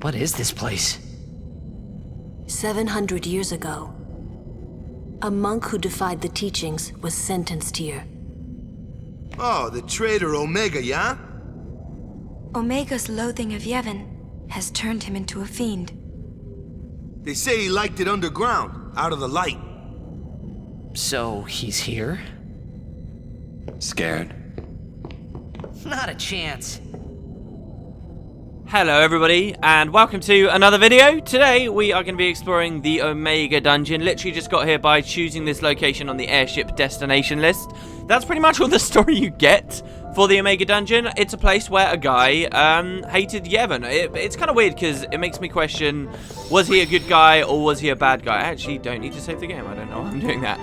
What is this place? 700 years ago, a monk who defied the teachings was sentenced here. Oh, the traitor Omega, yeah? Omega's loathing of Yevon has turned him into a fiend. They say he liked it underground, out of the light. So, he's here? Scared? Not a chance. Hello everybody, and welcome to another video. Today we are going to be exploring the Omega dungeon. Literally just got here by choosing this location on the airship destination list. That's pretty much all the story you get for the Omega dungeon. It's a place where a guy hated Yevon. It's kind of weird because it makes me question, was he a good guy or was he a bad guy? I actually don't need to save the game. I don't know why I'm doing that.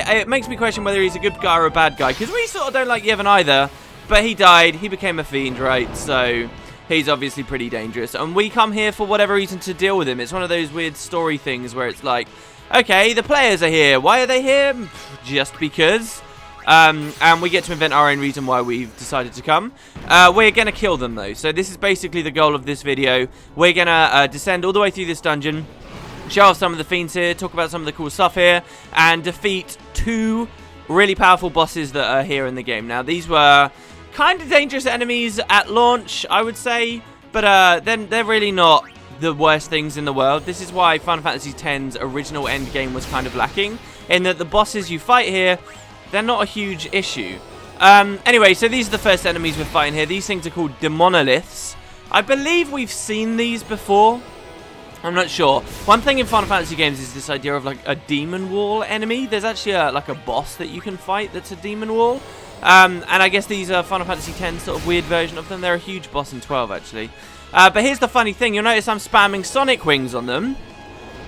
It makes me question whether he's a good guy or a bad guy, because we sort of don't like Yevon either. But he died, he became a fiend, right? So he's obviously pretty dangerous, and we come here for whatever reason to deal with him. It's one of those weird story things where it's like, okay, the players are here. Why are they here? Just because. And we get to invent our own reason why we've decided to come. We're going to kill them, though. So this is basically the goal of this video. We're going to descend all the way through this dungeon, show off some of the fiends here, talk about some of the cool stuff here, and defeat two really powerful bosses that are here in the game. Now, these were kind of dangerous enemies at launch, I would say, but then they're really not the worst things in the world. This is why Final Fantasy X's original endgame was kind of lacking, in that the bosses you fight here, they're not a huge issue. Anyway, so these are the first enemies we're fighting here. These things are called the Monoliths. I believe we've seen these before. I'm not sure. One thing in Final Fantasy games is this idea of like a demon wall enemy. There's actually like a boss that you can fight that's a demon wall. And I guess these are Final Fantasy X sort of weird version of them. They're a huge boss in 12, actually. But here's the funny thing. You'll notice I'm spamming Sonic Wings on them.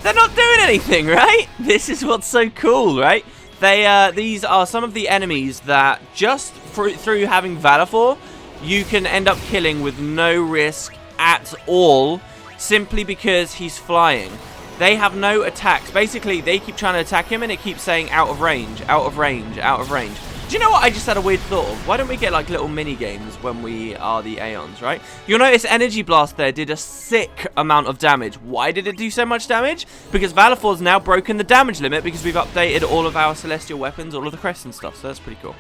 They're not doing anything, right? This is what's so cool, right? These are some of the enemies that just through having Valifor, you can end up killing with no risk at all, simply because he's flying. They have no attacks. Basically, they keep trying to attack him, and it keeps saying out of range, out of range, out of range. Do you know what I just had a weird thought of? Why don't we get like little mini games when we are the Aeons, right? You'll notice Energy Blast there did a sick amount of damage. Why did it do so much damage? Because Valifor's now broken the damage limit because we've updated all of our celestial weapons, all of the crests and stuff, so that's pretty cool.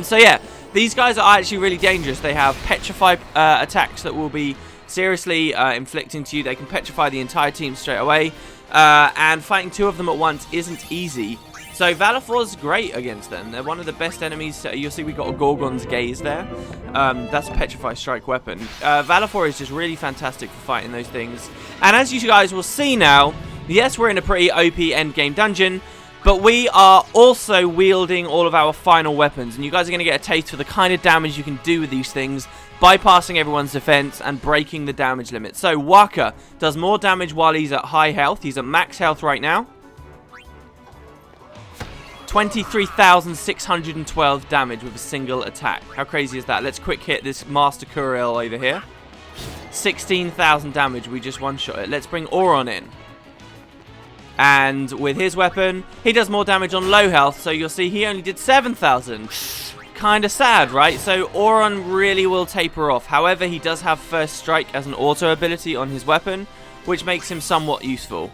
So yeah, these guys are actually really dangerous. They have petrify attacks that will be seriously inflicting to you. They can petrify the entire team straight away, and fighting two of them at once isn't easy. So Valifor's great against them. They're one of the best enemies. You'll see we got a Gorgon's Gaze there. That's a Petrify Strike weapon. Valifor is just really fantastic for fighting those things. And as you guys will see now, yes, we're in a pretty OP endgame dungeon, but we are also wielding all of our final weapons. And you guys are going to get a taste for the kind of damage you can do with these things, bypassing everyone's defense and breaking the damage limit. So Waka does more damage while he's at high health. He's at max health right now. 23,612 damage with a single attack. How crazy is that? Let's quick hit this Master Kuriel over here. 16,000 damage. We just one-shot it. Let's bring Auron in. And with his weapon, he does more damage on low health. So you'll see he only did 7,000. Kind of sad, right? So Auron really will taper off. However, he does have First Strike as an auto ability on his weapon, which makes him somewhat useful.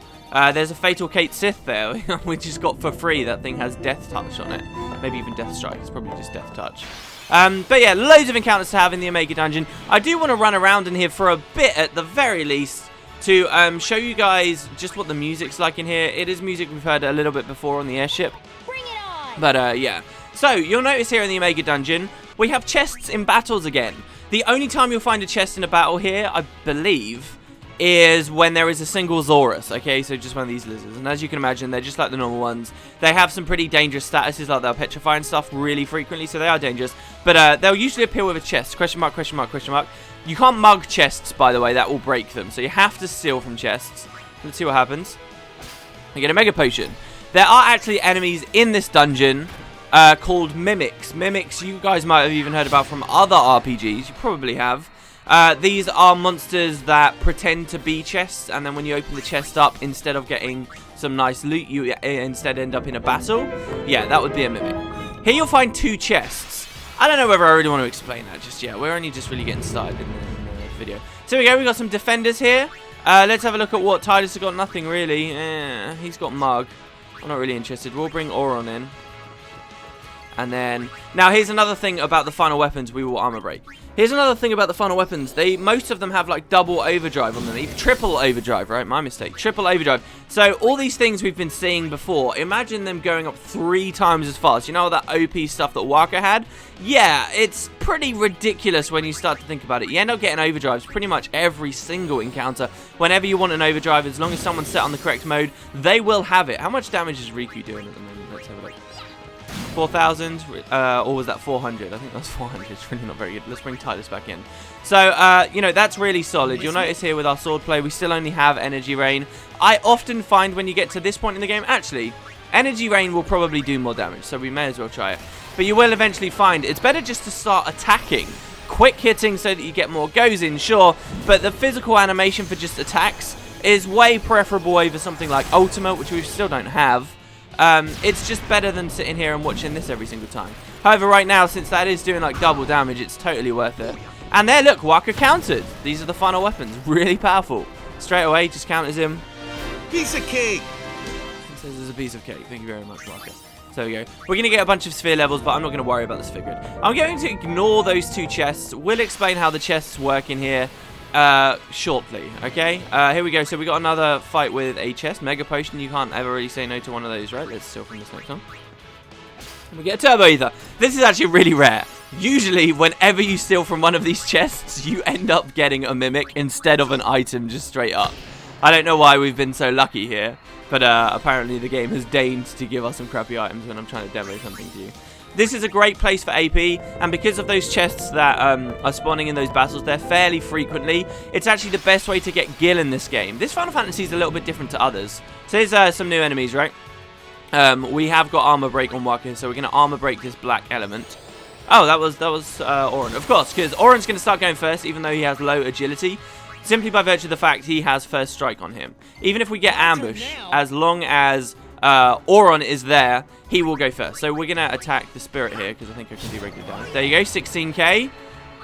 There's a Fatal Kate Sith there, we just got for free. That thing has Death Touch on it. Maybe even Death Strike. It's probably just Death Touch. But yeah, loads of encounters to have in the Omega Dungeon. I do want to run around in here for a bit at the very least to show you guys just what the music's like in here. It is music we've heard a little bit before on the airship. Bring it on! But yeah. So, you'll notice here in the Omega Dungeon, we have chests in battles again. The only time you'll find a chest in a battle here, I believe, is when there is a single Zorus, okay? So just one of these lizards. And as you can imagine, they're just like the normal ones. They have some pretty dangerous statuses, like they'll petrify and stuff really frequently, so they are dangerous. But they'll usually appear with a chest. Question mark, question mark, question mark. You can't mug chests, by the way. That will break them. So you have to steal from chests. Let's see what happens. I get a Mega Potion. There are actually enemies in this dungeon called Mimics. Mimics you guys might have even heard about from other RPGs. You probably have. These are monsters that pretend to be chests, and then when you open the chest up, instead of getting some nice loot, you instead end up in a battle. Yeah, that would be a Mimic. Here you'll find two chests. I don't know whether I really want to explain that just yet. We're only just really getting started in the video. So here we go, we got some defenders here. Let's have a look at what Tidus has got. Nothing really. He's got Mug. I'm not really interested. We'll bring Auron in. And then, now here's another thing about the final weapons we will armor break. Here's another thing about the final weapons. Most of them have like double overdrive on them. Even triple overdrive, right? My mistake. Triple overdrive. So all these things we've been seeing before, imagine them going up 3 times as fast. You know all that OP stuff that Waka had? Yeah, it's pretty ridiculous when you start to think about it. You end up getting overdrives pretty much every single encounter. Whenever you want an overdrive, as long as someone's set on the correct mode, they will have it. How much damage is Riku doing at the moment? Let's have a look. 4,000, or was that 400? I think that was 400. It's really not very good. Let's bring Tidus back in. So, you know, that's really solid. You'll notice here with our swordplay, we still only have Energy Rain. I often find when you get to this point in the game, actually, Energy Rain will probably do more damage, so we may as well try it. But you will eventually find it's better just to start attacking. Quick hitting so that you get more goes in, sure, but the physical animation for just attacks is way preferable over something like Ultima, which we still don't have. It's just better than sitting here and watching this every single time. However, right now, since that is doing like double damage, it's totally worth it. And there, look, Waka countered. These are the final weapons. Really powerful. Straight away, just counters him. Piece of cake! He says there's a piece of cake. Thank you very much, Waka. So there we go. We're going to get a bunch of sphere levels, but I'm not going to worry about the sphere grid. I'm going to ignore those 2 chests. We'll explain how the chests work in here shortly, okay? Here we go. So we got another fight with a chest. Mega Potion. You can't ever really say no to one of those, right? Let's steal from this next one. And we get a Turbo Ether. This is actually really rare. Usually, whenever you steal from one of these chests, you end up getting a Mimic instead of an item just straight up. I don't know why we've been so lucky here, but apparently the game has deigned to give us some crappy items when I'm trying to demo something to you. This is a great place for AP, and because of those chests that are spawning in those battles there fairly frequently, it's actually the best way to get Gil in this game. This Final Fantasy is a little bit different to others. So here's some new enemies, right? We have got armor break on Waka, so we're going to armor break this black element. Oh, that was Auron, of course, because Auron's going to start going first, even though he has low agility, simply by virtue of the fact he has first strike on him. Even if we get ambush, as long as Auron is there, he will go first. So we're going to attack the spirit here, because I think I can do regular damage. There you go, 16k.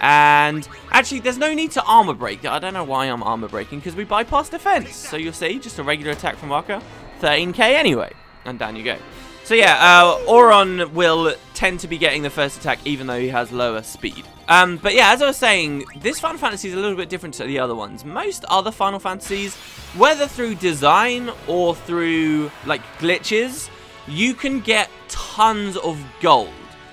And actually, there's no need to armor break. I don't know why I'm armor breaking, because we bypass defense. So you'll see, just a regular attack from Waka, 13k anyway. And down you go. So yeah, Auron will tend to be getting the first attack, even though he has lower speed. But yeah, as I was saying, this Final Fantasy is a little bit different to the other ones. Most other Final Fantasies, whether through design or through like glitches, you can get tons of gold.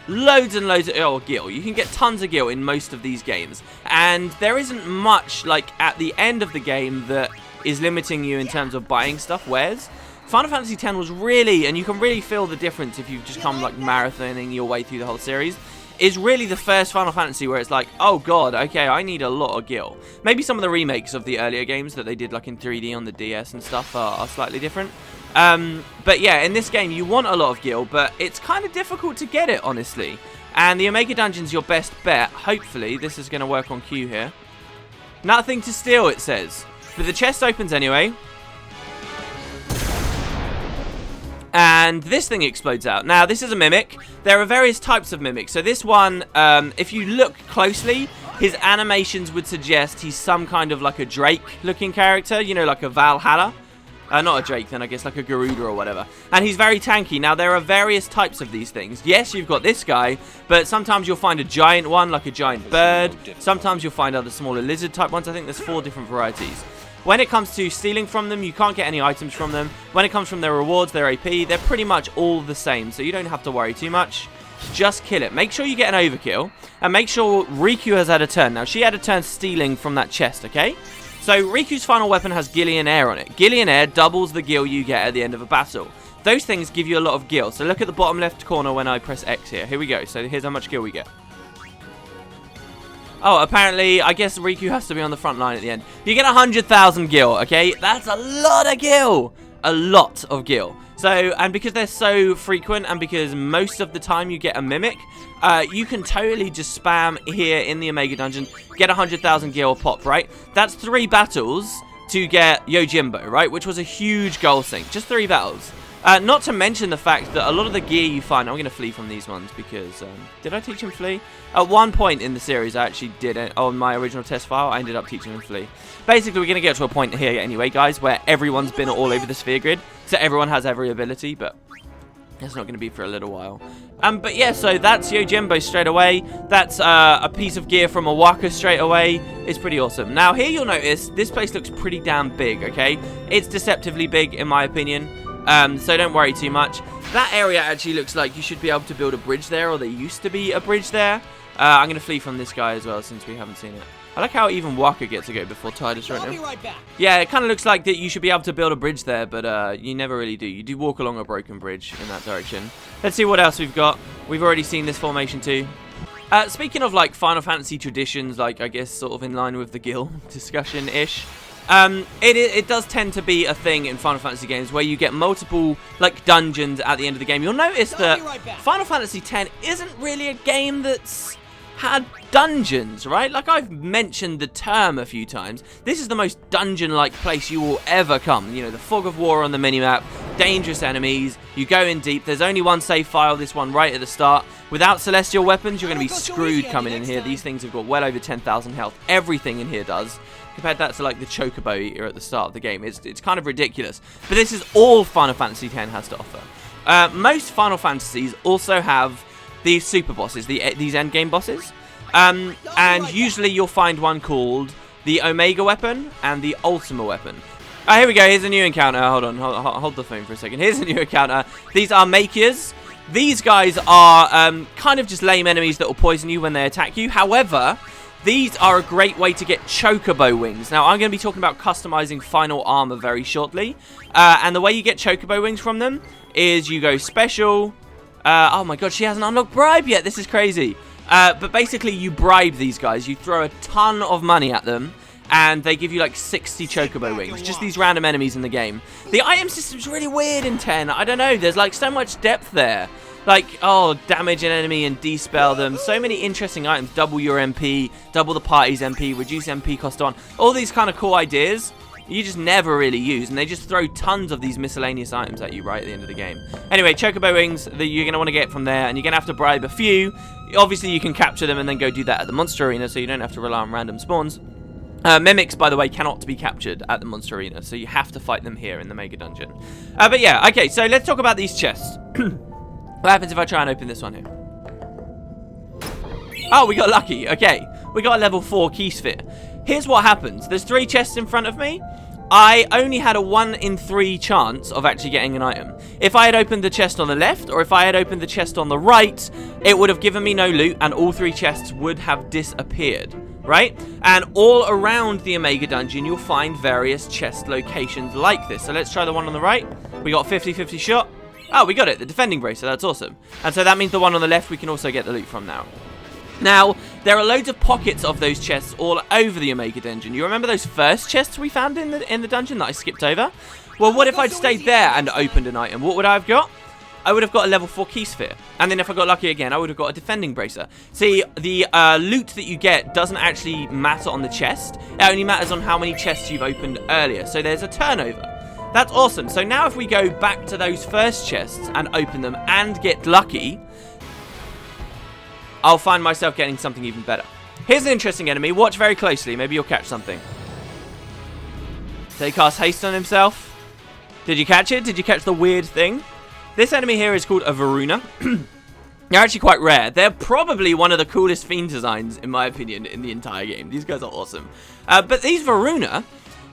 Loads and loads of gil. You can get tons of gil in most of these games. And there isn't much like at the end of the game that is limiting you in terms of buying stuff, wares. Final Fantasy X was really, and you can really feel the difference if you've just come like marathoning your way through the whole series, is really the first Final Fantasy where it's like, oh god, okay, I need a lot of gil. Maybe some of the remakes of the earlier games that they did like in 3D on the DS and stuff are slightly different. But yeah, in this game you want a lot of gil, but it's kind of difficult to get it, honestly. And the Omega Dungeon's your best bet. Hopefully this is going to work on cue here. Nothing to steal, it says. But the chest opens anyway. And this thing explodes out. Now, this is a Mimic. There are various types of Mimics. So this one, if you look closely, his animations would suggest he's some kind of like a Drake-looking character. You know, like a Valhalla. Not a Drake, then I guess like a Garuda or whatever. And he's very tanky. Now, there are various types of these things. Yes, you've got this guy, but sometimes you'll find a giant one, like a giant bird. Sometimes you'll find other smaller lizard-type ones. I think there's 4 different varieties. When it comes to stealing from them, you can't get any items from them. When it comes from their rewards, their AP, they're pretty much all the same, so you don't have to worry too much. Just kill it. Make sure you get an overkill, and make sure Riku has had a turn. Now, she had a turn stealing from that chest, okay? So, Riku's final weapon has Gillian Air on it. Gillian Air doubles the gil you get at the end of a battle. Those things give you a lot of gil. So, look at the bottom left corner when I press X here. Here we go. So, here's how much gil we get. Oh, apparently, I guess Riku has to be on the front line at the end. You get 100,000 gil, okay? That's a lot of gil! A lot of gil. So, and because they're so frequent, and because most of the time you get a Mimic, you can totally just spam here in the Omega Dungeon, get 100,000 gil pop, right? That's 3 battles to get Yojimbo, right? Which was a huge goal sink. Just 3 battles. Not to mention the fact that a lot of the gear you find... I'm going to flee from these ones because... did I teach him flee? At one point in the series, I actually did it. On my original test file, I ended up teaching him flee. Basically, we're going to get to a point here anyway, guys, where everyone's been all over the sphere grid. So everyone has every ability, but... That's not going to be for a little while. But yeah, so that's Yojimbo straight away. That's a piece of gear from Awaka straight away. It's pretty awesome. Now, here you'll notice this place looks pretty damn big, okay? It's deceptively big, in my opinion. So don't worry too much. That area actually looks like you should be able to build a bridge there, or there used to be a bridge there. I'm going to flee from this guy as well, since we haven't seen it. I like how even Waka gets to go before Tidus right now. I'll be right back. Yeah, it kind of looks like that you should be able to build a bridge there, but you never really do. You do walk along a broken bridge in that direction. Let's see what else we've got. We've already seen this formation too. Speaking of like Final Fantasy traditions, like I guess sort of in line with the Gil discussion-ish, it does tend to be a thing in Final Fantasy games where you get multiple like dungeons at the end of the game. You'll notice that Final Fantasy X isn't really a game that's had dungeons, right? Like I've mentioned the term a few times. This is the most dungeon-like place you will ever come. You know, the fog of war on the minimap, dangerous enemies, you go in deep. There's only one save file, this one right at the start. Without celestial weapons, you're going to be screwed coming in here. These things have got well over 10,000 health. Everything in here does. Compared that to like the Chocobo eater at the start of the game. It's kind of ridiculous. But this is all Final Fantasy X has to offer. Most Final Fantasies also have these super bosses, these endgame bosses. And usually you'll find one called the Omega Weapon and the Ultima Weapon. Here we go. Here's a new encounter. Hold on. Hold the phone for a second. Here's a new encounter. These are Makias. These guys are kind of just lame enemies that will poison you when they attack you. However, these are a great way to get Chocobo Wings. Now, I'm going to be talking about customizing final armor very shortly. And the way you get Chocobo Wings from them is you go special. Oh my god, she hasn't unlocked bribe yet. This is crazy. But basically, you bribe these guys. You throw a ton of money at them, and they give you like 60 Chocobo Wings. Just these random enemies in the game. The item system's really weird in 10. I don't know. There's like so much depth there. Like, oh, damage an enemy and dispel them. So many interesting items. Double your MP, double the party's MP, reduce MP cost on. All these kind of cool ideas you just never really use, and they just throw tons of these miscellaneous items at you right at the end of the game. Anyway, Chocobo Wings that you're going to want to get from there, and you're going to have to bribe a few. Obviously, you can capture them and then go do that at the Monster Arena, so you don't have to rely on random spawns. Mimics, by the way, cannot be captured at the Monster Arena, so you have to fight them here in the Mega Dungeon. But yeah, okay, so let's talk about these chests. What happens if I try and open this one here? Oh, we got lucky. Okay, we got a level 4 key sphere. Here's what happens. There's 3 chests in front of me. I only had a 1 in 3 chance of actually getting an item. If I had opened the chest on the left, or if I had opened the chest on the right, it would have given me no loot, and all 3 chests would have disappeared, right? And all around the Omega Dungeon, you'll find various chest locations like this. So let's try the one on the right. We got 50-50 shot. Oh, we got it. The defending bracer. That's awesome. And so that means the one on the left we can also get the loot from now. Now, there are loads of pockets of those chests all over the Omega Dungeon. You remember those first chests we found in the dungeon that I skipped over? Well, what if I'd stayed there and opened an item? What would I have got? I would have got a level 4 key sphere. And then if I got lucky again, I would have got a defending bracer. See, the loot that you get doesn't actually matter on the chest. It only matters on how many chests you've opened earlier. So there's a turnover. That's awesome. So now if we go back to those first chests and open them and get lucky, I'll find myself getting something even better. Here's an interesting enemy. Watch very closely. Maybe you'll catch something. So he casts haste on himself. Did you catch it? Did you catch the weird thing? This enemy here is called a Varuna. They're actually quite rare. They're probably one of the coolest fiend designs, in my opinion, in the entire game. These guys are awesome. But these Varuna,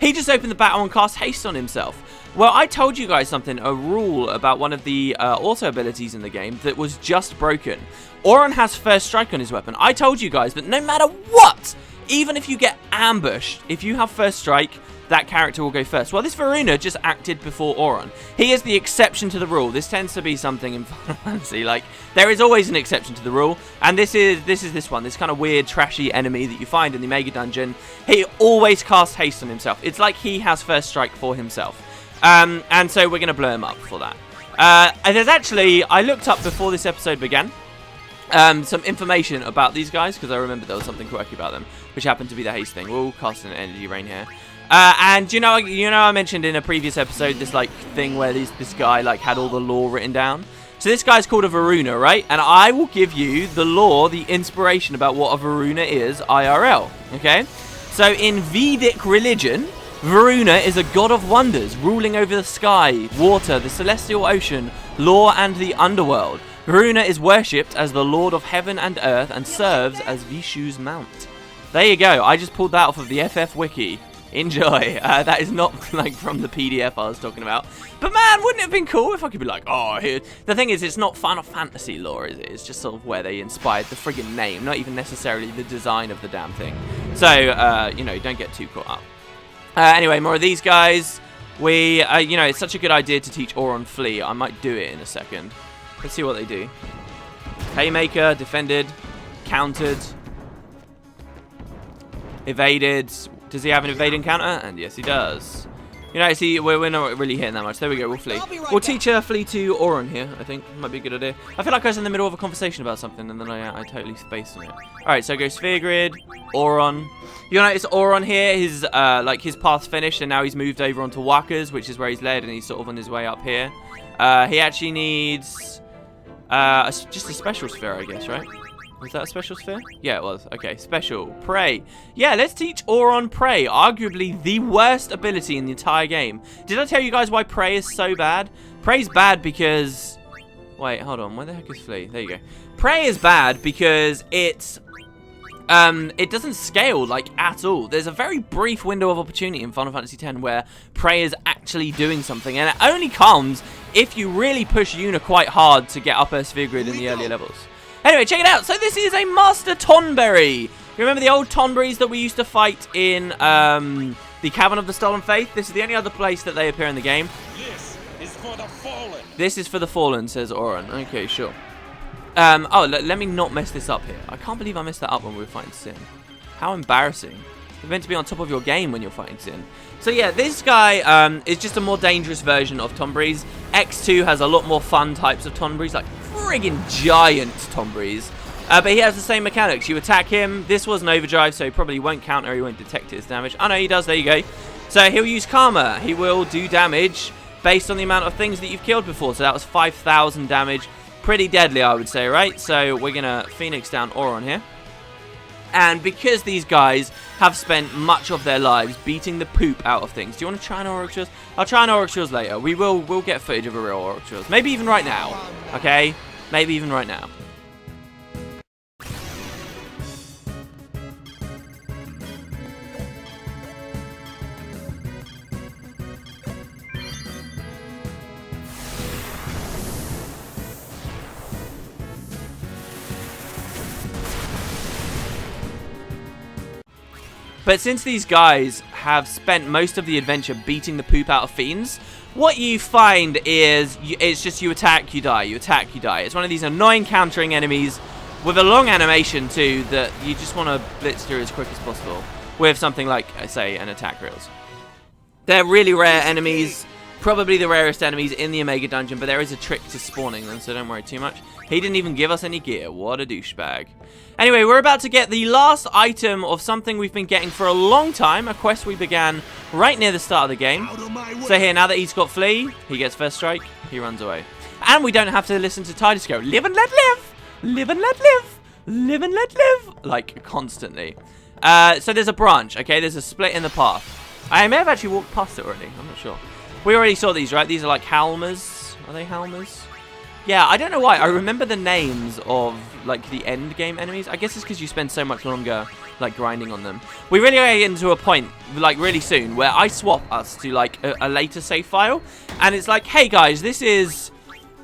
he just opened the battle and cast haste on himself. Well, I told you guys something, a rule about one of the auto abilities in the game that was just broken. Auron has first strike on his weapon. I told you guys that no matter what, even if you get ambushed, if you have first strike, that character will go first. Well, this Varuna just acted before Auron. He is the exception to the rule. This tends to be something in Final Fantasy. Like, there is always an exception to the rule. And this is this one, this kind of weird, trashy enemy that you find in the Mega Dungeon. He always casts haste on himself. It's like he has first strike for himself. And so we're going to blow him up for that. And there's actually, I looked up before this episode began, some information about these guys, because I remember there was something quirky about them, which happened to be the haste thing. We'll cast an energy rain here. And you know, I mentioned in a previous episode this like thing where this guy like had all the lore written down. So this guy's called a Varuna, right? And I will give you the lore, the inspiration about what a Varuna is IRL. Okay? So in Vedic religion, Varuna is a god of wonders, ruling over the sky, water, the celestial ocean, lore, and the underworld. Varuna is worshipped as the lord of heaven and earth and serves as Vishu's mount. There you go. I just pulled that off of the FF Wiki. Enjoy. That is not like from the PDF I was talking about. But man, wouldn't it have been cool if I could be like, oh, here. The thing is, it's not Final Fantasy lore, is it? It's just sort of where they inspired the friggin' name, not even necessarily the design of the damn thing. So, you know, don't get too caught up. Anyway, more of these guys. You know, it's such a good idea to teach Auron Flee. I might do it in a second. Let's see what they do. Haymaker, defended, countered, evaded. Does he have an evading counter? And yes, he does. You know, see, we're not really hitting that much. There we go, we'll flee. We'll teach Flee to Auron here, I think. Might be a good idea. I feel like I was in the middle of a conversation about something, and then I totally spaced on it. Alright, so go Sphere Grid, Auron. You'll notice Auron here, his path's finished, and now he's moved over onto Wakas, which is where he's led, and he's sort of on his way up here. He actually needs just a special sphere, I guess, right? Was that a special sphere? Yeah, it was. Okay, special. Pray. Yeah, let's teach Auron Pray. Arguably the worst ability in the entire game. Did I tell you guys why Pray is so bad? Pray's bad because... Wait, hold on. Where the heck is Flee? There you go. Pray is bad because it doesn't scale, like, at all. There's a very brief window of opportunity in Final Fantasy X where Pray is actually doing something, and it only comes if you really push Yuna quite hard to get up her Sphere Grid in the earlier levels. Anyway, check it out. So this is a Master Tonberry. You remember the old Tonberries that we used to fight in the Cavern of the Stolen Faith? This is the only other place that they appear in the game. This is for the fallen. This is for the fallen, says Auron. Okay, sure. Let me not mess this up here. I can't believe I messed that up when we were fighting Sin. How embarrassing. You're meant to be on top of your game when you're fighting Sin. So yeah, this guy is just a more dangerous version of Tonberries. X2 has a lot more fun types of Tonberries, like friggin' giant Tonberries. But he has the same mechanics. You attack him. This was an overdrive, so he probably won't counter, he won't detect his damage. Oh no, he does, there you go. So he'll use Karma. He will do damage based on the amount of things that you've killed before. So that was 5,000 damage. Pretty deadly, I would say, right? So we're gonna Phoenix down Auron here. And because these guys have spent much of their lives beating the poop out of things. Do you want to try an Aurochs Shores? I'll try an Aurochs Shores later. We'll get footage of a real Aurochs Shores. Maybe even right now. Okay? Maybe even right now. But since these guys have spent most of the adventure beating the poop out of fiends, what you find is it's just you attack, you die, you attack, you die. It's one of these annoying countering enemies with a long animation too that you just want to blitz through as quick as possible with something like, say, an attack rails. They're really rare enemies, probably the rarest enemies in the Omega Dungeon, but there is a trick to spawning them, so don't worry too much. He didn't even give us any gear. What a douchebag. Anyway, we're about to get the last item of something we've been getting for a long time, a quest we began right near the start of the game. So here, now that he's got Flee, he gets first strike, he runs away. And we don't have to listen to Tidus go, live and let live, live and let live, live and let live, like constantly. So there's a branch, okay, there's a split in the path. I may have actually walked past it already, I'm not sure. We already saw these, right? These are like Halmers. Are they Halmers? Yeah, I don't know why. I remember the names of, like, the end game enemies. I guess it's because you spend so much longer, like, grinding on them. We really are getting to a point, like, really soon, where I swap us to, like, a later save file. And it's like, hey, guys, this is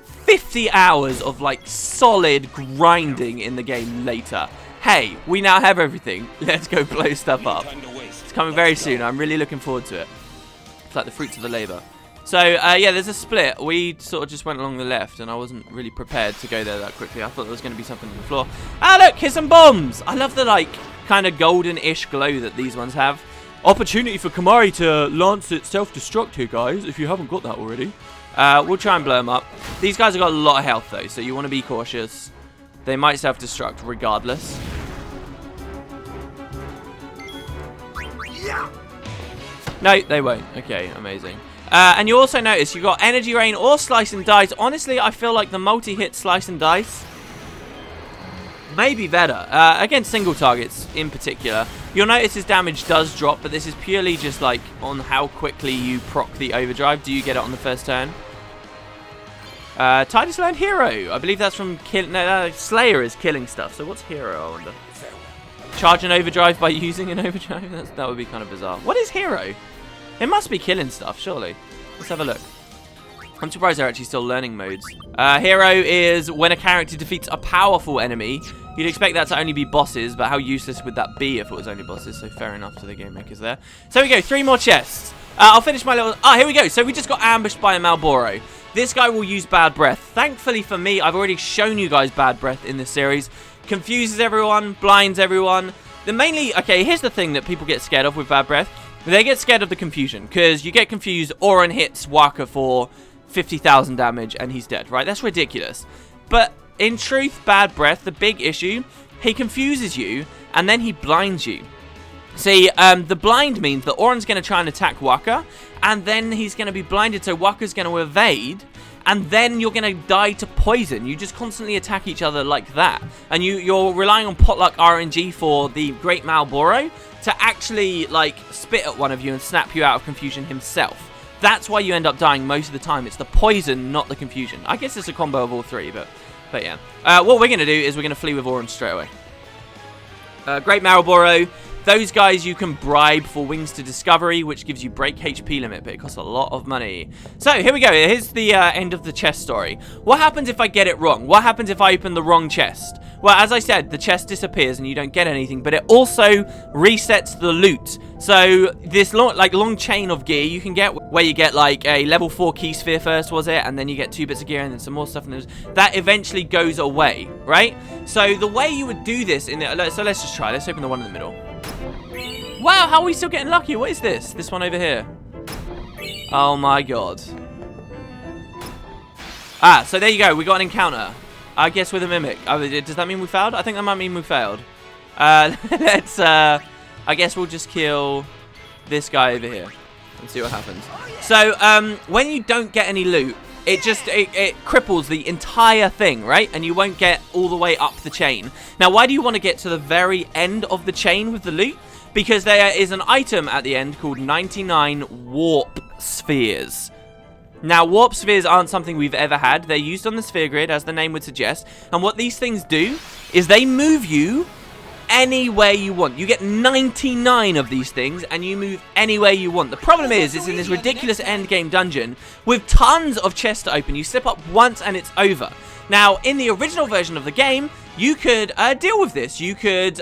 50 hours of, like, solid grinding in the game later. Hey, we now have everything. Let's go blow stuff up. It's coming very soon. I'm really looking forward to it. It's like the fruits of the labor. So, yeah, there's a split. We sort of just went along the left, and I wasn't really prepared to go there that quickly. I thought there was going to be something on the floor. Ah, look, here's some bombs! I love the, like, kind of golden-ish glow that these ones have. Opportunity for Kamari to lance its self-destruct here, guys, if you haven't got that already. We'll try and blow them up. These guys have got a lot of health, though, so you want to be cautious. They might self-destruct regardless. No, they won't. Okay, amazing. And you also notice you've got Energy Rain or Slice and Dice. Honestly, I feel like the multi-hit Slice and Dice may be better. Against single targets in particular. You'll notice his damage does drop, but this is purely just like on how quickly you proc the overdrive. Do you get it on the first turn? Tidus learned Hero. I believe that's from Slayer is killing stuff. So what's Hero, I wonder? Charge an overdrive by using an overdrive? That would be kind of bizarre. What is Hero? It must be killing stuff, surely. Let's have a look. I'm surprised they're actually still learning modes. Hero is when a character defeats a powerful enemy. You'd expect that to only be bosses, but how useless would that be if it was only bosses? So fair enough to the game makers there. So we go, 3 more chests. I'll finish my little... here we go. So we just got ambushed by a Malboro. This guy will use Bad Breath. Thankfully for me, I've already shown you guys Bad Breath in this series. Confuses everyone, blinds everyone. Okay, here's the thing that people get scared of with Bad Breath. They get scared of the confusion, because you get confused, Auron hits Waka for 50,000 damage, and he's dead, right? That's ridiculous. But in truth, Bad Breath, the big issue, he confuses you, and then he blinds you. See, the blind means that Auron's going to try and attack Waka, and then he's going to be blinded, so Waka's going to evade, and then you're going to die to poison. You just constantly attack each other like that. And you're relying on potluck RNG for the Great Malboro to actually, like, spit at one of you and snap you out of confusion himself. That's why you end up dying most of the time. It's the poison, not the confusion. I guess it's a combo of all 3, but yeah. What we're going to do is we're going to flee with Auron straight away. Great Malboro. Those guys you can bribe for Wings to Discovery, which gives you break HP limit, but it costs a lot of money. So, here we go. Here's the end of the chest story. What happens if I get it wrong? What happens if I open the wrong chest? Well, as I said, the chest disappears and you don't get anything, but it also resets the loot. So, this long chain of gear you can get, where you get like a level 4 key sphere first, was it? And then you get 2 bits of gear and then some more stuff, and that eventually goes away, right? So, the way you would do this, so let's just try. Let's open the one in the middle. Wow, how are we still getting lucky? What is this? This one over here. Oh my god. So there you go. We got an encounter. I guess with a mimic. Does that mean we failed? I think that might mean we failed. Let's, I guess we'll just kill this guy over here and see what happens. So, when you don't get any loot, it cripples the entire thing, right? And you won't get all the way up the chain. Now, why do you want to get to the very end of the chain with the loot? Because there is an item at the end called 99 Warp Spheres. Now, Warp Spheres aren't something we've ever had. They're used on the sphere grid, as the name would suggest. And what these things do is they move you anywhere you want. You get 99 of these things, and you move anywhere you want. The problem is, it's in this ridiculous endgame dungeon with tons of chests to open. You slip up once, and it's over. Now, in the original version of the game, you could deal with this. You could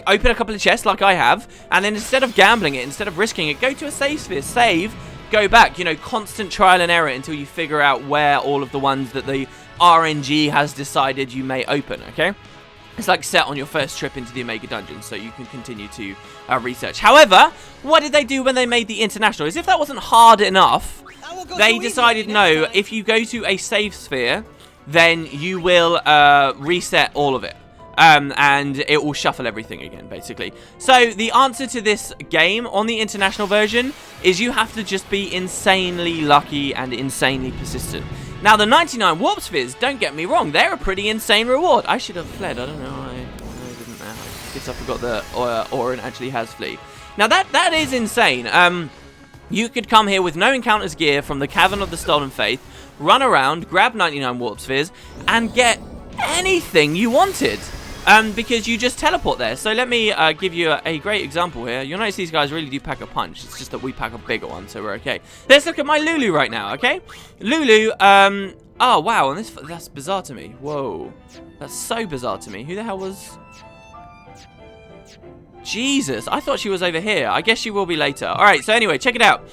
open a couple of chests like I have, and then instead of gambling it, instead of risking it, go to a save sphere, save, go back. You know, constant trial and error until you figure out where all of the ones that the RNG has decided you may open, okay? It's like set on your first trip into the Omega Dungeon, so you can continue to research. However, what did they do when they made the International? As if that wasn't hard enough, they decided, no, if you go to a save sphere, then you will reset all of it. And it will shuffle everything again, basically. So, the answer to this game on the international version is you have to just be insanely lucky and insanely persistent. Now, the 99 Warp Spheres, don't get me wrong, they're a pretty insane reward. I should have fled, I don't know, I didn't know. I guess I forgot that Auron actually has flee. Now, that is insane. You could come here with no encounters gear from the Cavern of the Stolen Faith, run around, grab 99 Warp Spheres, and get anything you wanted. Because you just teleport there. So let me give you a great example here. You'll notice these guys really do pack a punch. It's just that we pack a bigger one, so we're okay. Let's look at my Lulu right now, okay? Lulu, oh, wow, and that's bizarre to me. Whoa. That's so bizarre to me. Who the hell was... Jesus, I thought she was over here. I guess she will be later. Alright, so anyway, check it out.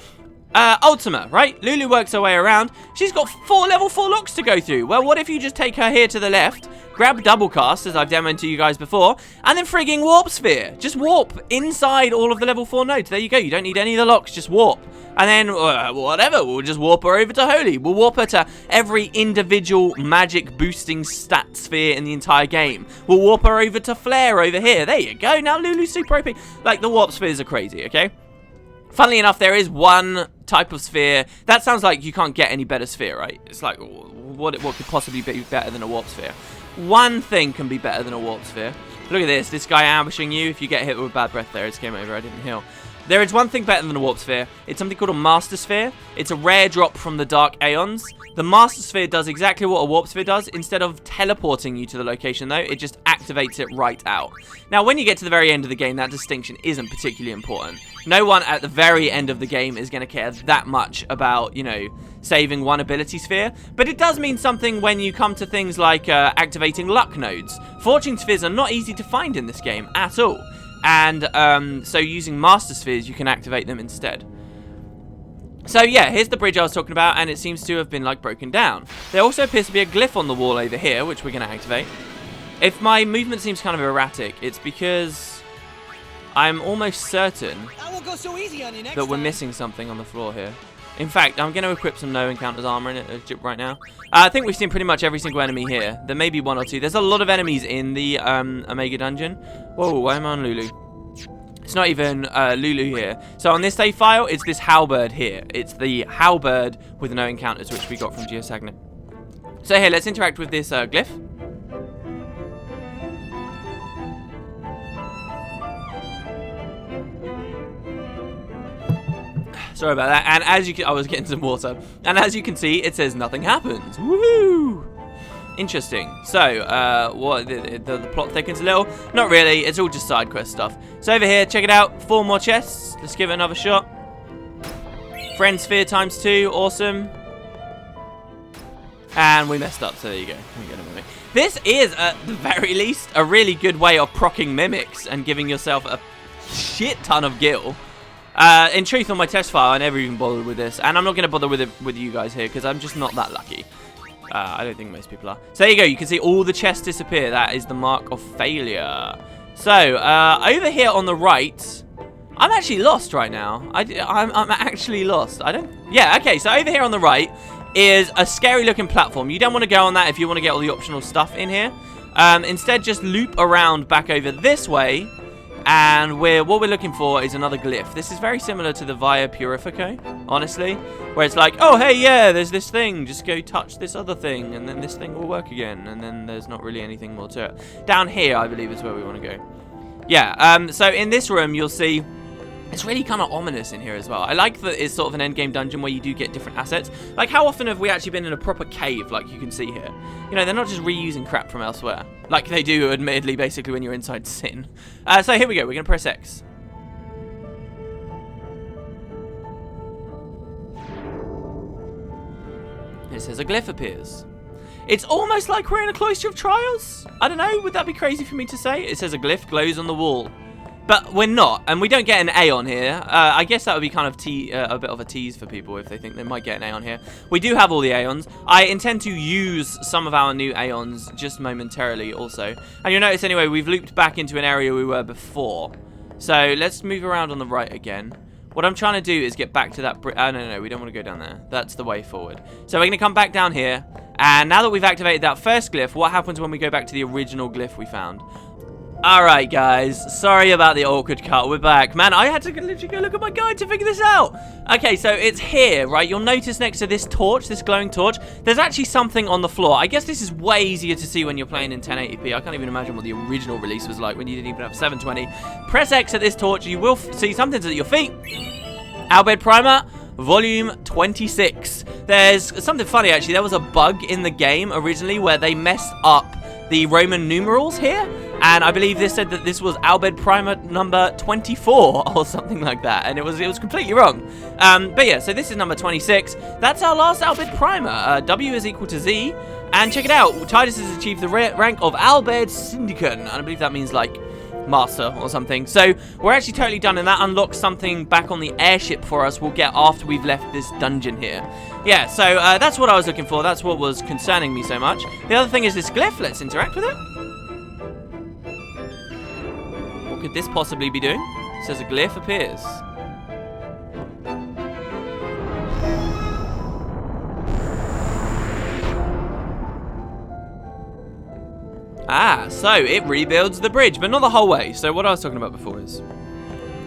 Ultima, right? Lulu works her way around. She's got 4 level 4 locks to go through. Well, what if you just take her here to the left, grab double cast, as I've demoed to you guys before, and then frigging warp sphere. Just warp inside all of the level 4 nodes. There you go. You don't need any of the locks. Just warp. And then, whatever, we'll just warp her over to Holy. We'll warp her to every individual magic boosting stat sphere in the entire game. We'll warp her over to Flare over here. There you go. Now Lulu's super OP. Like, the warp spheres are crazy, okay? Funnily enough, there is one type of sphere. That sounds like you can't get any better sphere, right? It's like, what could possibly be better than a warp sphere? One thing can be better than a warp sphere. Look at this. This guy ambushing you. If you get hit with bad breath there, it's game over. I didn't heal. There is one thing better than a warp sphere. It's something called a master sphere. It's a rare drop from the Dark Aeons. The master sphere does exactly what a warp sphere does. Instead of teleporting you to the location, though, it just activates it right out. Now, when you get to the very end of the game, that distinction isn't particularly important. No one at the very end of the game is going to care that much about, you know, saving one ability sphere. But it does mean something when you come to things like activating luck nodes. Fortune spheres are not easy to find in this game at all. And so using master spheres, you can activate them instead. So yeah, here's the bridge I was talking about, and it seems to have been like broken down. There also appears to be a glyph on the wall over here, which we're going to activate. If my movement seems kind of erratic, it's because I'm almost certain that we're missing something on the floor here. In fact, I'm going to equip some no encounters armor in it right now. I think we've seen pretty much every single enemy here. There may be one or two. There's a lot of enemies in the Omega dungeon. Whoa, why am I on Lulu? It's not even Lulu here. So on this save file, it's this halberd here. It's the halberd with no encounters, which we got from Geosagna. So here, let's interact with this glyph. Sorry about that. And as you can, I was getting some water. And as you can see, it says nothing happens. Woohoo! Interesting. So, what the plot thickens a little? Not really. It's all just side quest stuff. So over here, check it out. 4 more chests. Let's give it another shot. Friend sphere ×2. Awesome. And we messed up. So there you go. We get a mimic. This is, at the very least, a really good way of proccing mimics and giving yourself a shit ton of gil. In truth, on my test file, I never even bothered with this, and I'm not going to bother with it with you guys here because I'm just not that lucky. I don't think most people are. So there you go. You can see all the chests disappear. That is the mark of failure. So over here on the right, I'm actually lost right now. I'm actually lost. Yeah. Okay. So over here on the right is a scary-looking platform. You don't want to go on that if you want to get all the optional stuff in here. Instead, just loop around back over this way. And what we're looking for is another glyph. This is very similar to the Via Purifico, honestly. Where it's like, oh, hey, yeah, there's this thing. Just go touch this other thing, and then this thing will work again. And then there's not really anything more to it. Down here, I believe, is where we want to go. Yeah, so in this room, you'll see it's really kind of ominous in here as well. I like that it's sort of an endgame dungeon where you do get different assets. Like, how often have we actually been in a proper cave, like you can see here? You know, they're not just reusing crap from elsewhere. Like they do, admittedly, basically, when you're inside Sin. So here we go. We're going to press X. It says a glyph appears. It's almost like we're in a cloister of trials. I don't know. Would that be crazy for me to say? It says a glyph glows on the wall. But we're not, and we don't get an Aeon here. I guess that would be kind of a bit of a tease for people if they think they might get an Aeon here. We do have all the Aeons. I intend to use some of our new Aeons just momentarily also. And you'll notice anyway, we've looped back into an area we were before. So let's move around on the right again. What I'm trying to do is get back to that no, we don't want to go down there. That's the way forward. So we're going to come back down here. And now that we've activated that first glyph, what happens when we go back to the original glyph we found? Alright guys, sorry about the awkward cut, we're back. Man, I had to literally go look at my guide to figure this out. Okay, so it's here, right? You'll notice next to this torch, this glowing torch, there's actually something on the floor. I guess this is way easier to see when you're playing in 1080p. I can't even imagine what the original release was like when you didn't even have 720. Press X at this torch, you will see something's at your feet. Albed Primer, Volume 26. There's something funny actually, there was a bug in the game originally where they messed up the Roman numerals here. And I believe this said that this was Albed Primer number 24 or something like that. And it was completely wrong. But yeah, so this is number 26. That's our last Albed Primer. W is equal to Z. And check it out. Titus has achieved the rank of Albed Syndicate. And I believe that means like master or something. So we're actually totally done. And that unlocks something back on the airship for us we'll get after we've left this dungeon here. Yeah, so that's what I was looking for. That's what was concerning me so much. The other thing is this glyph. Let's interact with it. What could this possibly be doing? It says a glyph appears. Ah, so it rebuilds the bridge, but not the whole way. So what I was talking about before is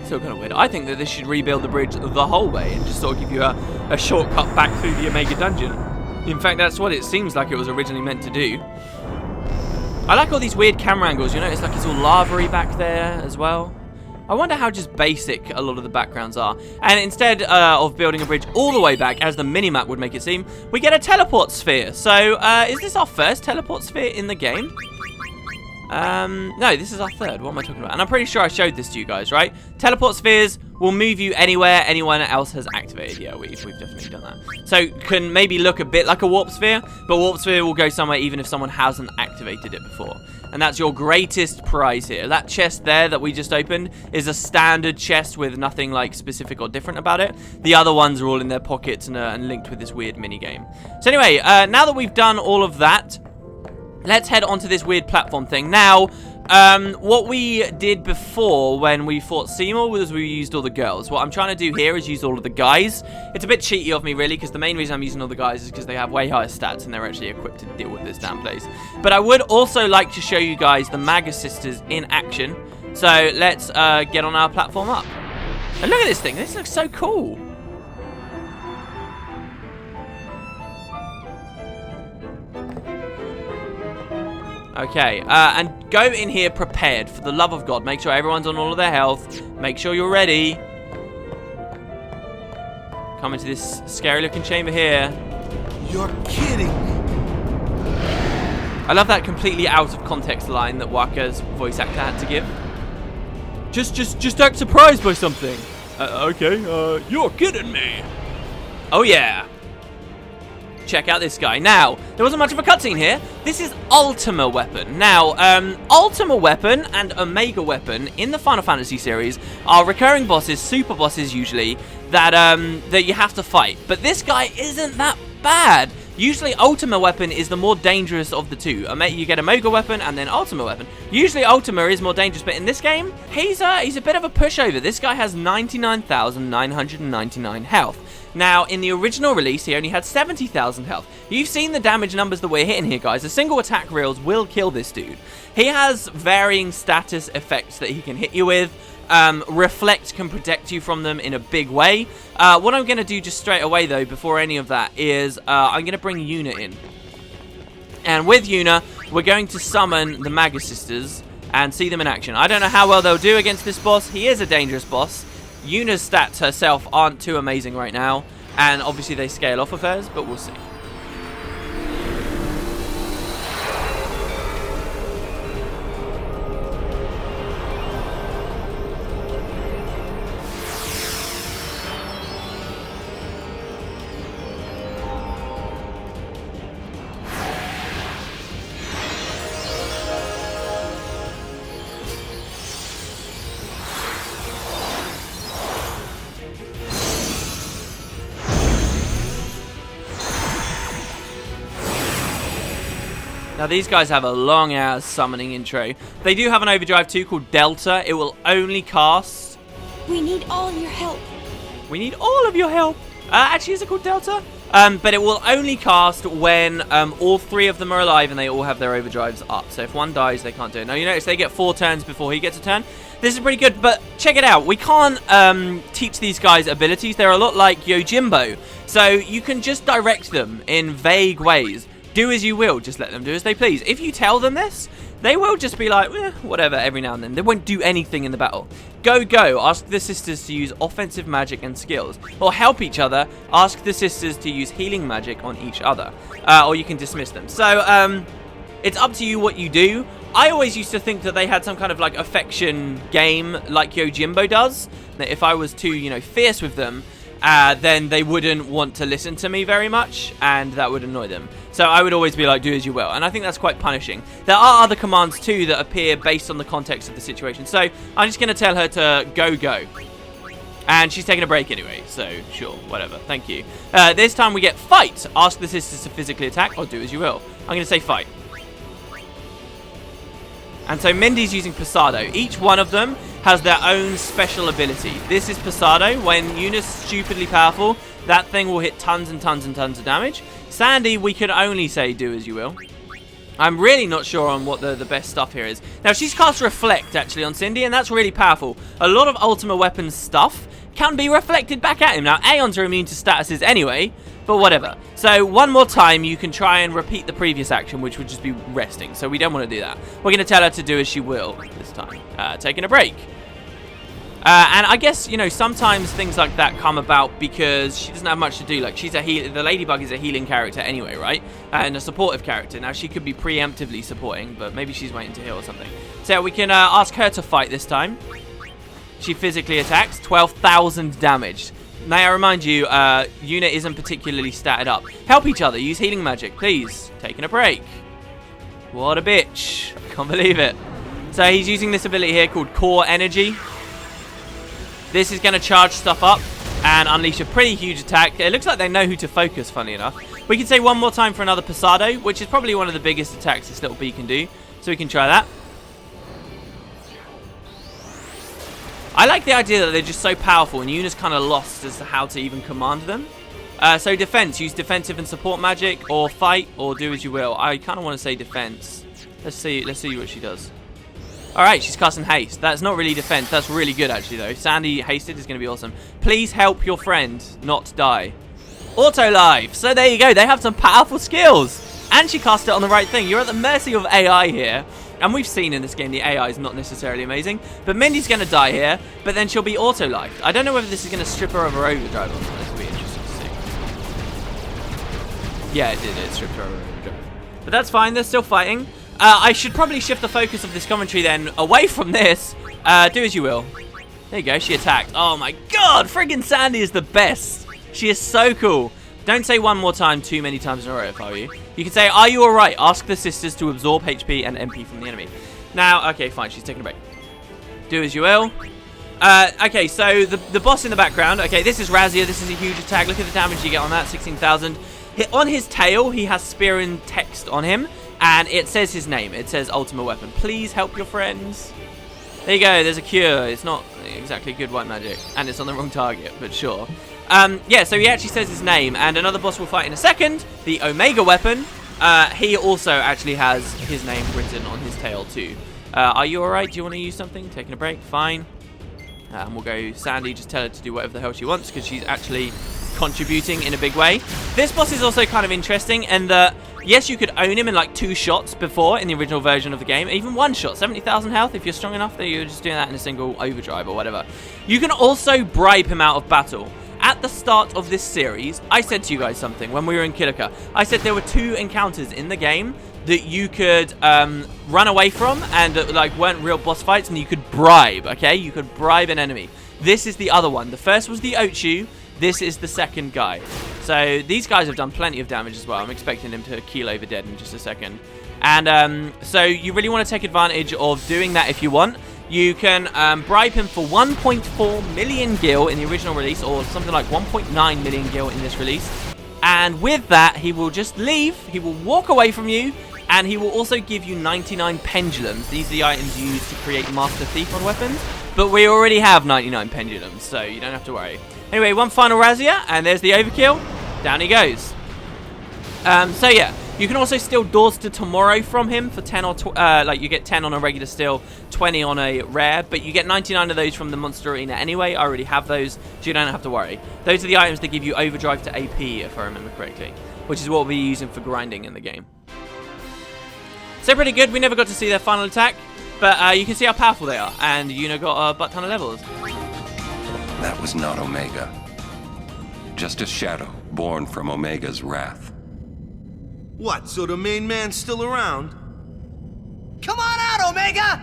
Still kind of weird. I think that this should rebuild the bridge the whole way and just sort of give you a shortcut back through the Omega dungeon. In fact, that's what it seems like it was originally meant to do. I like all these weird camera angles. You notice like it's all lava-y back there as well. I wonder how just basic a lot of the backgrounds are. And instead of building a bridge all the way back, as the minimap would make it seem, we get a teleport sphere. So, is this our first teleport sphere in the game? No, this is our third. What am I talking about? And I'm pretty sure I showed this to you guys, right? Teleport spheres will move you anywhere anyone else has activated. Yeah, we've definitely done that. So, can maybe look a bit like a warp sphere, but warp sphere will go somewhere even if someone hasn't activated it before. And that's your greatest prize here. That chest there that we just opened is a standard chest with nothing like specific or different about it. The other ones are all in their pockets and linked with this weird mini game. So anyway, now that we've done all of that, let's head on to this weird platform thing. Now, what we did before when we fought Seymour was we used all the girls. What I'm trying to do here is use all of the guys. It's a bit cheaty of me, really, because the main reason I'm using all the guys is because they have way higher stats and they're actually equipped to deal with this damn place. But I would also like to show you guys the Magma Sisters in action. So let's get on our platform up. And look at this thing. This looks so cool. Okay, and go in here prepared, for the love of God. Make sure everyone's on all of their health. Make sure you're ready. Come into this scary-looking chamber here. You're kidding me. I love that completely out of context line that Waka's voice actor had to give. Just act surprised by something. Okay, you're kidding me. Oh, yeah. Check out this guy. Now, there wasn't much of a cutscene here. This is Ultima Weapon. Now, Ultima Weapon and Omega Weapon in the Final Fantasy series are recurring bosses, super bosses usually, that that you have to fight. But this guy isn't that bad. Usually, Ultima Weapon is the more dangerous of the two. You get Omega Weapon and then Ultima Weapon. Usually, Ultima is more dangerous, but in this game, he's a bit of a pushover. This guy has 99,999 health. Now, in the original release, he only had 70,000 health. You've seen the damage numbers that we're hitting here, guys. A single attack reels will kill this dude. He has varying status effects that he can hit you with. Reflect can protect you from them in a big way. What I'm going to do just straight away, though, before any of that, is I'm going to bring Yuna in. And with Yuna, we're going to summon the Magma Sisters and see them in action. I don't know how well they'll do against this boss. He is a dangerous boss. Yuna's stats herself aren't too amazing right now, and obviously they scale off of hers, but we'll see. Now these guys have a long ass summoning intro. They do have an overdrive too called Delta. It will only cast... We need all your help. We need all of your help. Actually, is it called Delta? But it will only cast when all three of them are alive and they all have their overdrives up. So if one dies, they can't do it. Now you notice they get 4 turns before he gets a turn. This is pretty good, but check it out. We can't teach these guys abilities. They're a lot like Yojimbo. So you can just direct them in vague ways. Do as you will, just let them do as they please. If you tell them this, they will just be like, whatever, every now and then. They won't do anything in the battle. Go. Ask the sisters to use offensive magic and skills. Or help each other. Ask the sisters to use healing magic on each other. Or you can dismiss them. So, it's up to you what you do. I always used to think that they had some kind of, like, affection game like Yojimbo does. That if I was too, fierce with them, then they wouldn't want to listen to me very much, and that would annoy them. So I would always be like, do as you will, and I think that's quite punishing. There are other commands too that appear based on the context of the situation. So I'm just going to tell her to go. And she's taking a break anyway, so sure, whatever, thank you. This time we get fight. Ask the sisters to physically attack, or do as you will. I'm going to say fight. And so Mindy's using Pasado. Each one of them has their own special ability. This is Pasado. When Yuna's stupidly powerful, that thing will hit tons and tons and tons of damage. Sandy, we can only say do as you will. I'm really not sure on what the best stuff here is. Now, she's cast Reflect, actually, on Cindy, and that's really powerful. A lot of Ultima Weapon stuff can be reflected back at him. Now, Aeons are immune to statuses anyway, but whatever. So, one more time, you can try and repeat the previous action, which would just be resting. So, we don't want to do that. We're going to tell her to do as she will this time. Taking a break. And I guess, you know, sometimes things like that come about because she doesn't have much to do. Like, she's the Ladybug is a healing character anyway, right? And a supportive character. Now, she could be preemptively supporting, but maybe she's waiting to heal or something. So we can ask her to fight this time. She physically attacks, 12,000 damage. May I remind you, unit isn't particularly statted up. Help each other, use healing magic, please. Taking a break. What a bitch. I can't believe it. So he's using this ability here called Core Energy. This is going to charge stuff up and unleash a pretty huge attack. It looks like they know who to focus, funny enough. We can say one more time for another Pasado, which is probably one of the biggest attacks this little bee can do. So we can try that. I like the idea that they're just so powerful and Yuna's kind of lost as to how to even command them. So defense, use defensive and support magic, or fight, or do as you will. I kind of want to say defense. Let's see what she does. Alright, she's casting haste. That's not really defense. That's really good, actually, though. Sandy hasted is going to be awesome. Please help your friend not die. Auto life. So there you go. They have some powerful skills. And she cast it on the right thing. You're at the mercy of AI here. And we've seen in this game the AI is not necessarily amazing. But Mindy's going to die here. But then she'll be auto lifed. I don't know whether this is going to strip her of her overdrive or not. This will be interesting to see. Yeah, it did. It stripped her of her overdrive. But that's fine. They're still fighting. I should probably shift the focus of this commentary then away from this. Do as you will. There you go, she attacked. Oh my god, friggin' Sandy is the best. She is so cool. Don't say one more time too many times in a row if I were you. You can say, are you alright? Ask the sisters to absorb HP and MP from the enemy. Now, okay, fine, she's taking a break. Do as you will. Okay, so the boss in the background. Okay, this is Razia. This is a huge attack. Look at the damage you get on that, 16,000. On his tail, he has spearing text on him. And it says his name. It says Ultima Weapon. Please help your friends. There you go. There's a cure. It's not exactly good white magic. And it's on the wrong target, but sure. Yeah, so he actually says his name. And another boss we'll fight in a second. The Omega Weapon. He also actually has his name written on his tail too. Are you alright? Do you want to use something? Taking a break? Fine. We'll go Sandy. Just tell her to do whatever the hell she wants because she's actually contributing in a big way. This boss is also kind of interesting in that, yes, you could own him in like 2 shots before in the original version of the game. Even 1 shot, 70,000 health if you're strong enough that you're just doing that in a single overdrive or whatever. You can also bribe him out of battle. At the start of this series, I said to you guys something when we were in Kilika. I said there were 2 encounters in the game that you could run away from and like weren't real boss fights, and you could bribe, okay? You could bribe an enemy. This is the other one. The first was the Ochu. This is the second guy. So these guys have done plenty of damage as well. I'm expecting them to keel over dead in just a second. And so you really want to take advantage of doing that if you want. You can bribe him for 1.4 million gil in the original release, or something like 1.9 million gil in this release. And with that, he will just leave. He will walk away from you. And he will also give you 99 pendulums. These are the items used to create Master Thief on weapons. But we already have 99 pendulums, so you don't have to worry. Anyway, one final Razia, and there's the overkill. Down he goes. So yeah, you can also steal Doors to Tomorrow from him for 10 or like you get 10 on a regular steal, 20 on a rare, but you get 99 of those from the Monster Arena anyway. I already have those, so you don't have to worry. Those are the items that give you overdrive to AP, if I remember correctly, which is what we'll be using for grinding in the game. So pretty good. We never got to see their final attack, but you can see how powerful they are, and Yuna got a butt ton of levels. That was not Omega. Just a shadow born from Omega's wrath. What, so the main man's still around? Come on out, Omega!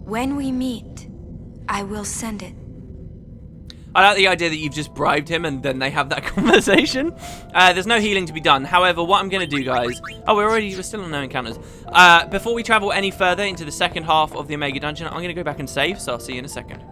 When we meet, I will send it. I like the idea that you've just bribed him and then they have that conversation. There's no healing to be done. However, what I'm going to do, guys... Oh, we're still on no encounters. Before we travel any further into the second half of the Omega Dungeon, I'm going to go back and save, so I'll see you in a second.